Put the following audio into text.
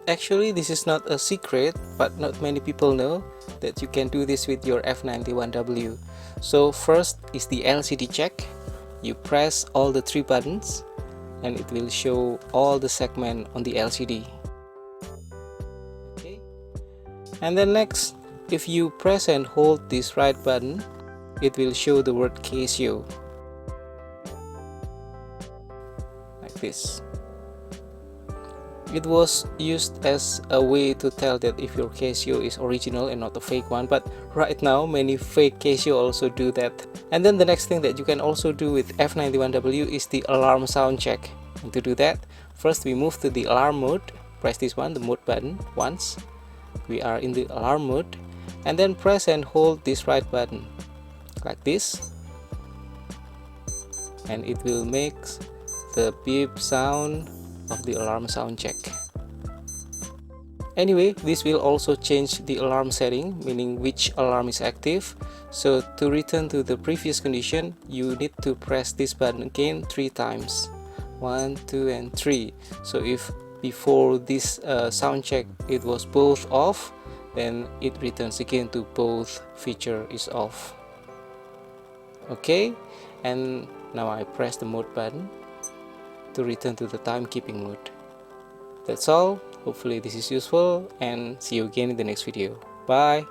Actually, this is not a secret, but not many people know that you can do this with your F91W. So first is the LCD check. You press all the 3 buttons and it will show all the segment on the LCD. Okay. And then next, if you press and hold this right button, it will show the word Casio, like this. It was used as a way to tell that if your Casio is original and not a fake one, but right now many fake Casio also do that. And then the next thing that you can also do with F91W is the alarm sound check. And to do that, first we move to the alarm mode, press this one, the mode button, once. We are in the alarm mode, and then press and hold this right button, like this. And it will make the beep sound of the alarm sound check. Anyway, this will also change the alarm setting, meaning which alarm is active. So to return to the previous condition, you need to press this button again 3 times. 1, 2 and 3. So if before this sound check it was both off, then it returns again to both feature is off. Okay, and now I press the mode button to return to the timekeeping mode. That's all. Hopefully this is useful, and see you again in the next video. Bye.